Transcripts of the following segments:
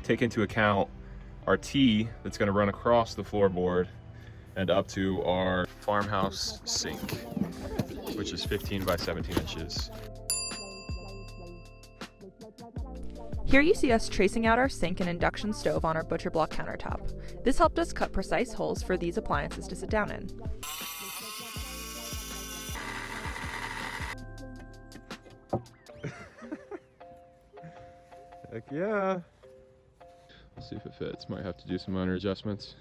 take into account our T that's going to run across the floorboard and up to our farmhouse sink, which is 15 by 17 inches. Here you see us tracing out our sink and induction stove on our butcher block countertop. This helped us cut precise holes for these appliances to sit down in. Heck yeah. Let's see if it fits. Might have to do some minor adjustments.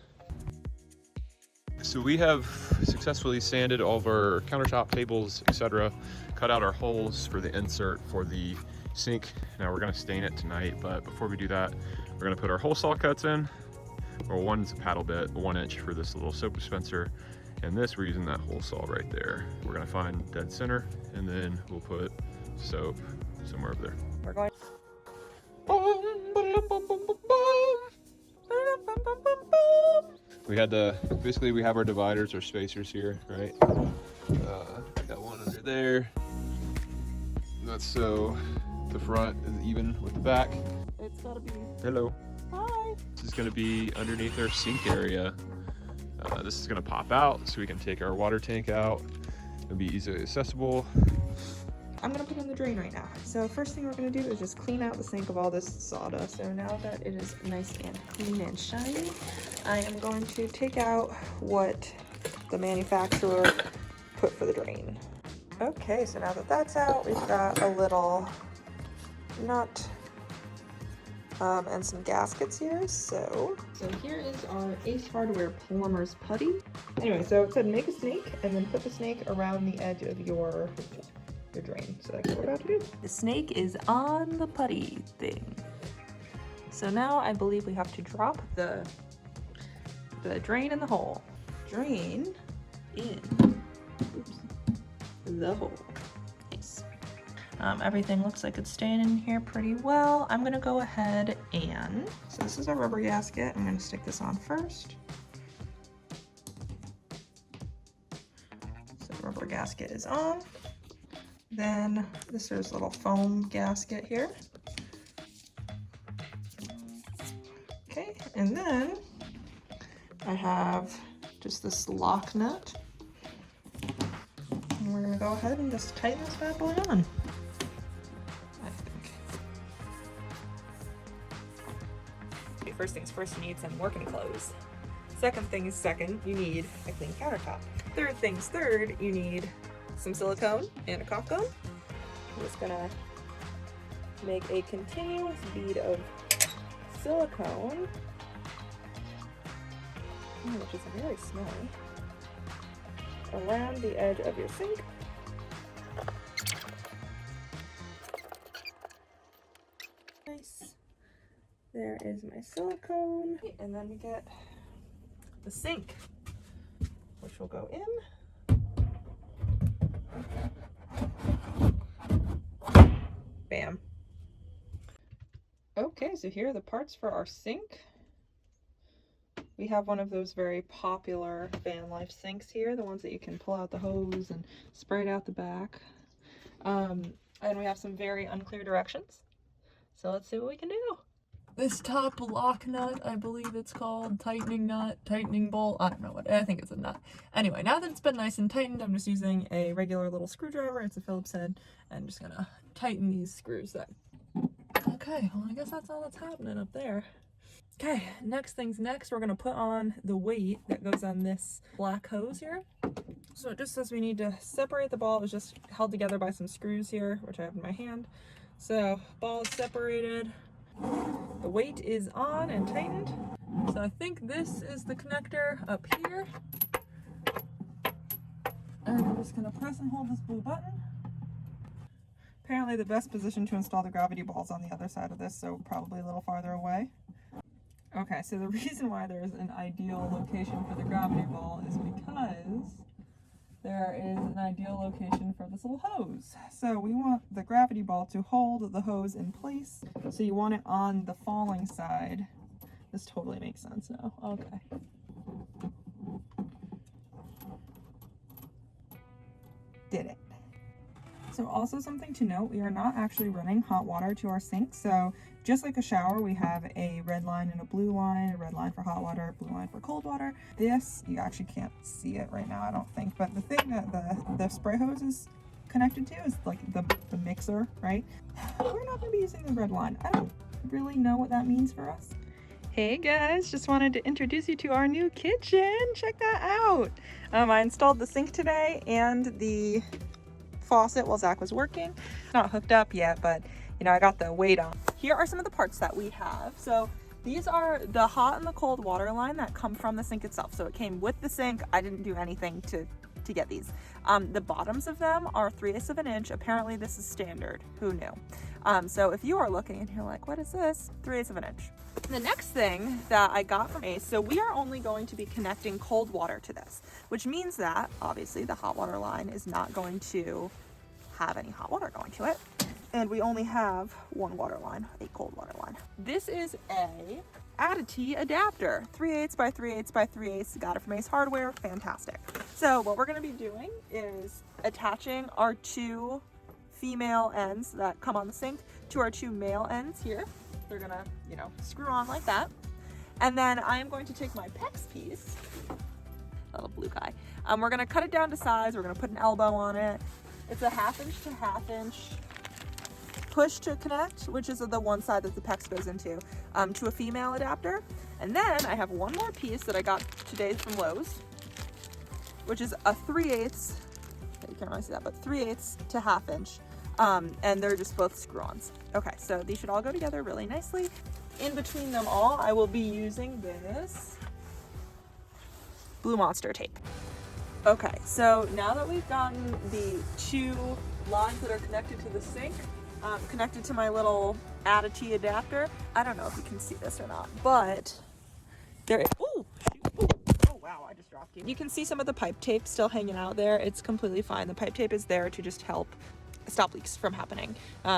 So we have successfully sanded all of our countertop tables, etc. Cut out our holes for the insert for the sink. Now we're gonna stain it tonight, but before we do that, we're gonna put our hole saw cuts in. Well, one's a paddle bit, 1 inch for this little soap dispenser. And this, we're using that hole saw right there. We're gonna find dead center, and then we'll put soap somewhere over there. We're going. We had basically we have our dividers or spacers here, right? Got one under there. That's so the front is even with the back. It's gotta be. Hello. Hi. This is gonna be underneath our sink area. This is gonna pop out so we can take our water tank out. It'll be easily accessible. I'm gonna put in the drain right now. So first thing we're gonna do is just clean out the sink of all this sawdust. So now that it is nice and clean and shiny, I am going to take out what the manufacturer put for the drain. Okay, so now that that's out, we've got a little nut and some gaskets here. So here is our Ace Hardware Plumbers Putty. Anyway, so it said make a snake and then put the snake around the edge of your drain. So that's what we're about to do. The snake is on the putty thing. So now I believe we have to drop the drain in the hole. Drain in the hole. Nice. Everything looks like it's staying in here pretty well. I'm gonna go ahead and, so this is our rubber gasket. I'm gonna stick this on first. So the rubber gasket is on. Then this is a little foam gasket here. Okay, and then I have just this lock nut. And we're gonna go ahead and just tighten this bad boy on, I think. Okay, first things first, you need some working clothes. Second things second, you need a clean countertop. Third things third, you need some silicone and a caulk gun. I'm just gonna make a continuous bead of silicone, which is very smelly, around the edge of your sink. Nice. There is my silicone. And then we get the sink, which will go in. Bam. Okay, so here are the parts for our sink. We have one of those very popular van life sinks here, the ones that you can pull out the hose and spray it out the back. And we have some very unclear directions. So let's see what we can do. This top lock nut, I believe it's called, tightening nut, tightening bolt, I don't know what, I think it's a nut. Anyway, now that it's been nice and tightened, I'm just using a regular little screwdriver. It's a Phillips head, and I'm just gonna tighten these screws up. Okay, well I guess that's all that's happening up there. Okay, next things next, we're gonna put on the weight that goes on this black hose here. So it just says we need to separate the ball. It was just held together by some screws here, which I have in my hand. So ball is separated. The weight is on and tightened. So I think this is the connector up here. And I'm just gonna press and hold this blue button. Apparently the best position to install the gravity ball is on the other side of this, so probably a little farther away. Okay, so the reason why there's an ideal location for the gravity ball is because there is an ideal location for this little hose. So we want the gravity ball to hold the hose in place. So you want it on the falling side. This totally makes sense now. Okay. Did it. So also something to note, we are not actually running hot water to our sink. So just like a shower, we have a red line and a blue line, a red line for hot water, a blue line for cold water. This, you actually can't see it right now, I don't think, but the thing that the spray hose is connected to is like the mixer, right? We're not going to be using the red line. I don't really know what that means for us. Hey guys, just wanted to introduce you to our new kitchen. Check that out. I installed the sink today and the faucet while Zach was working. It's not hooked up yet, but you know, I got the weight on. Here are some of the parts that we have. So these are the hot and the cold water line that come from the sink itself. So it came with the sink. I didn't do anything to get these. The bottoms of them are 3/8 of an inch. Apparently this is standard. Who knew? So if you are looking and you're like, what is this? 3/8 of an inch. The next thing that I got from Ace, so we are only going to be connecting cold water to this, which means that obviously the hot water line is not going to have any hot water going to it. And we only have one water line, a cold water line. This is a Additive adapter, 3/8 by 3/8 by 3/8. Got it from Ace Hardware, fantastic. So what we're gonna be doing is attaching our two female ends that come on the sink to our two male ends here. They're gonna, you know, screw on like that. And then I am going to take my PEX piece, little blue guy. We're gonna cut it down to size. We're gonna put an elbow on it. It's a 1/2 inch to 1/2 inch push to connect, which is the one side that the PEX goes into, to a female adapter. And then I have one more piece that I got today from Lowe's, which is a 3/8, you can't really see that, but 3/8 to 1/2 inch. And they're just both screw-ons. Okay, so these should all go together really nicely. In between them all, I will be using this Blue Monster tape. Okay, so now that we've gotten the two lines that are connected to the sink, connected to my little Additive adapter, I don't know if you can see this or not, but there is, ooh, oh wow, I just dropped you. You can see some of the pipe tape still hanging out there. It's completely fine. The pipe tape is there to just help stop leaks from happening.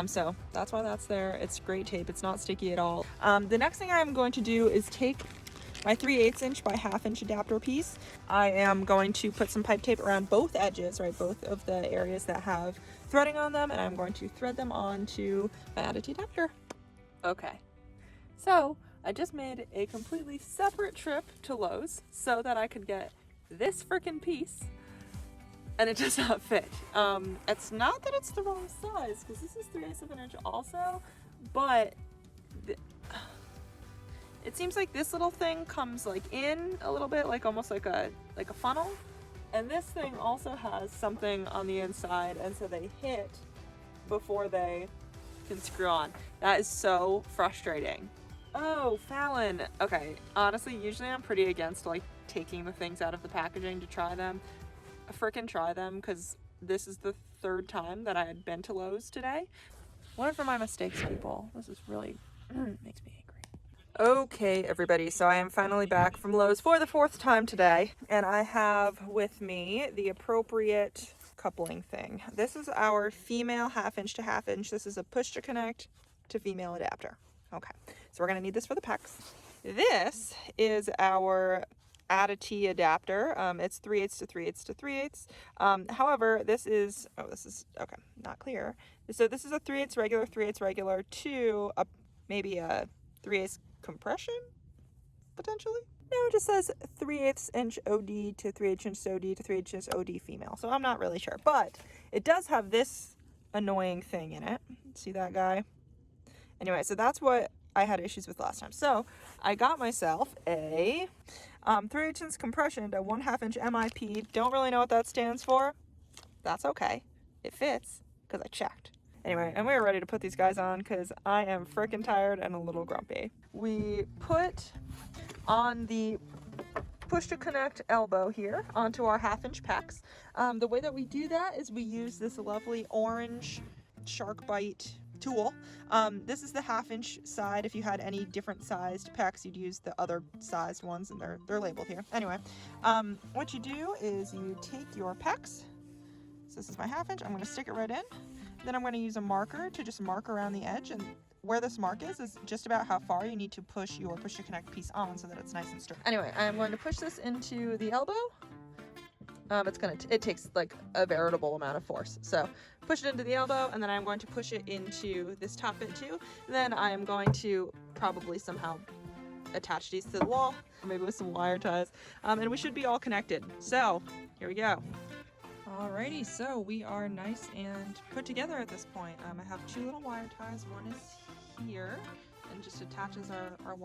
So that's why that's there. It's great tape. It's not sticky at all. The next thing I'm going to do is take my 3/8 inch by 1/2 inch adapter piece. I am going to put some pipe tape around both edges, right, both of the areas that have threading on them, and I'm going to thread them onto my Additive adapter. Okay, so I just made a completely separate trip to Lowe's so that I could get this freaking piece, and it does not fit. It's not that it's the wrong size, because this is 3/8 of an inch also, but it seems like this little thing comes like in a little bit, like almost like a funnel, and this thing also has something on the inside, and so they hit before they can screw on. That is so frustrating. Oh, Fallon. Okay, honestly, usually I'm pretty against like taking the things out of the packaging to try them. Frickin' try them, because this is the 3rd time that I had been to Lowe's today. Learn from my mistakes, people. This is really makes me angry. Okay, everybody, so I am finally back from Lowe's for the 4th time today, and I have with me the appropriate coupling thing. This is our female 1/2 inch to 1/2 inch. This is a push to connect to female adapter. Okay, so we're gonna need this for the PEX. This is our Additive adapter. It's 3/8 to 3/8 to 3/8. However, this is, okay, not clear. So this is a 3/8 regular to maybe a 3/8 compression, potentially? No, it just says 3/8 inch OD to 3/8 inch OD to 3/8 inch OD female. So I'm not really sure, but it does have this annoying thing in it. See that guy? Anyway, so that's what I had issues with last time. So I got myself a 3/8 inch compression to 1/2 inch MIP. Don't really know what that stands for. That's okay. It fits because I checked. Anyway, and we are ready to put these guys on because I am freaking tired and a little grumpy. We put on the push to connect elbow here onto our 1/2 inch PEX. The way that we do that is we use this lovely orange shark bite tool. This is the 1/2 inch side. If you had any different sized PEX, you'd use the other sized ones, and they're labeled here. Anyway, what you do is you take your PEX. So this is my 1/2 inch. I'm going to stick it right in. Then I'm going to use a marker to just mark around the edge, and where this mark is just about how far you need to push your push to connect piece on so that it's nice and straight. Anyway, I'm going to push this into the elbow. It takes like a veritable amount of force. So push it into the elbow, and then I'm going to push it into this top bit too. Then I'm going to probably somehow attach these to the wall, or maybe with some wire ties, and we should be all connected. So here we go. Alrighty, so we are nice and put together at this point. I have 2 little wire ties. One is here and just attaches our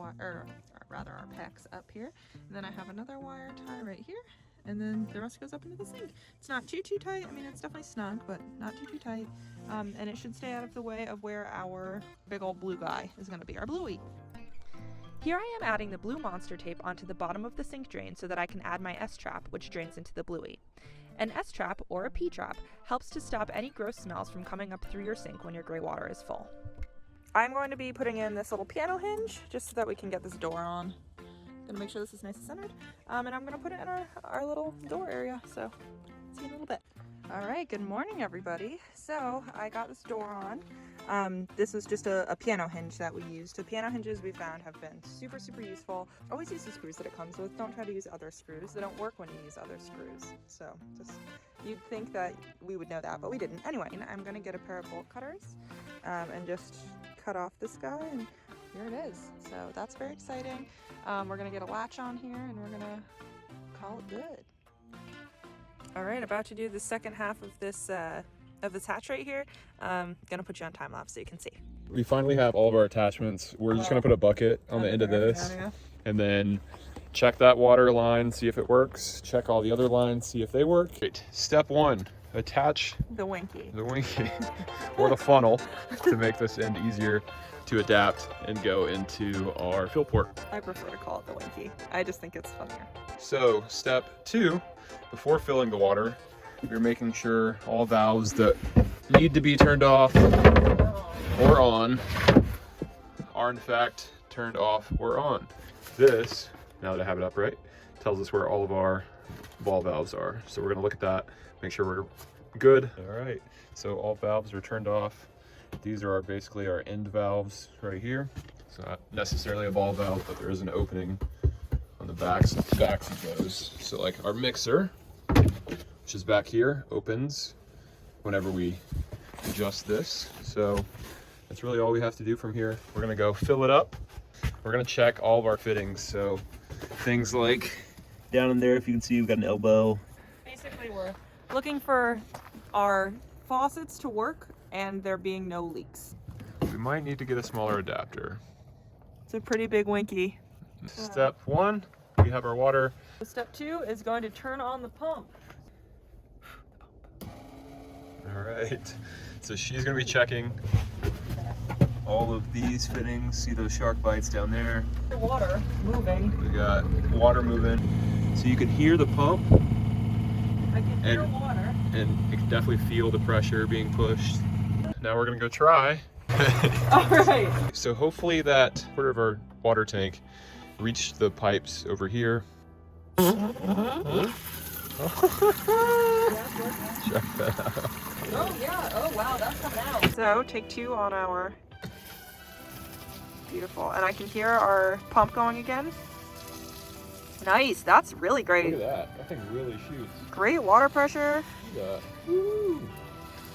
pecs up here. And then I have another wire tie right here, and then the rest goes up into the sink. It's not too tight. I mean, it's definitely snug, but not too tight. And it should stay out of the way of where our big old blue guy is going to be, our bluey. Here I am adding the blue monster tape onto the bottom of the sink drain so that I can add my S-trap, which drains into the bluey. An S-trap, or a P-trap, helps to stop any gross smells from coming up through your sink when your gray water is full. I'm going to be putting in this little piano hinge just so that we can get this door on. Gonna make sure this is nice and centered, and I'm gonna put it in our little door area, so see you in a little bit. All right, good morning everybody. So I got this door on. This is just a piano hinge that we used. The piano hinges we found have been super useful. Always use the screws that it comes with. Don't try to use other screws. They don't work when you use other screws. So just, you'd think that we would know that, but we didn't. Anyway, I'm gonna get a pair of bolt cutters and just cut off this guy, and here it is. So that's very exciting. We're gonna get a latch on here and we're gonna call it good. All right, about to do the second half of this hatch right here. Gonna put you on time lapse so you can see. We finally have all of our attachments. We're just gonna put a bucket on the end of this, and then check that water line, see if it works. Check all the other lines, see if they work. Great. Step 1, attach the winky. Or the funnel to make this end easier to adapt and go into our fill port. I prefer to call it the winky. I just think it's funnier. So step 2, before filling the water, you're making sure all valves that need to be turned off or on are in fact turned off or on. This, now that I have it upright, tells us where all of our ball valves are. So we're gonna look at that, make sure we're good. All right, so all valves are turned off. These are basically our end valves right here. It's not necessarily a ball valve, but there is an opening on the backs of those. So like our mixer, which is back here, opens whenever we adjust this. So that's really all we have to do from here. We're gonna go fill it up. We're gonna check all of our fittings. So things like down in there, if you can see, we've got an elbow. Basically, we're looking for our faucets to work and there being no leaks. We might need to get a smaller adapter. It's a pretty big winky. Step 1, we have our water. Step 2 is going to turn on the pump. All right, so she's gonna be checking all of these fittings. See those shark bites down there? The water moving. We got water moving. So you can hear the pump. I can hear water. And you can definitely feel the pressure being pushed. Now we're gonna go try. All right. So hopefully that part of our water tank reached the pipes over here. Check that out. Oh yeah, oh wow, that's coming out. So take 2 on our, beautiful. And I can hear our pump going again. Nice, that's really great. Look at that, that thing really shoots. Great water pressure. Look at that. Woo.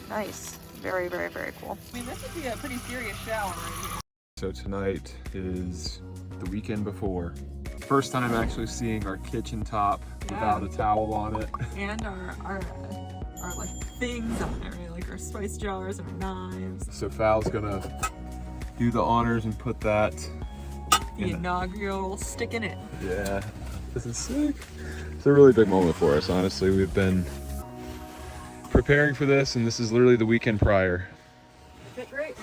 Nice, very cool. I mean, this would be a pretty serious shower right here. So tonight is the weekend before. First time I'm actually seeing our kitchen top without a towel on it. And our like things on there, right? Like our spice jars and our knives. So Fal's gonna do the honors and put that The inaugural stick in it. Yeah, this is sick. It's a really big moment for us, honestly. We've been preparing for this, and this is literally the weekend prior. Fit great.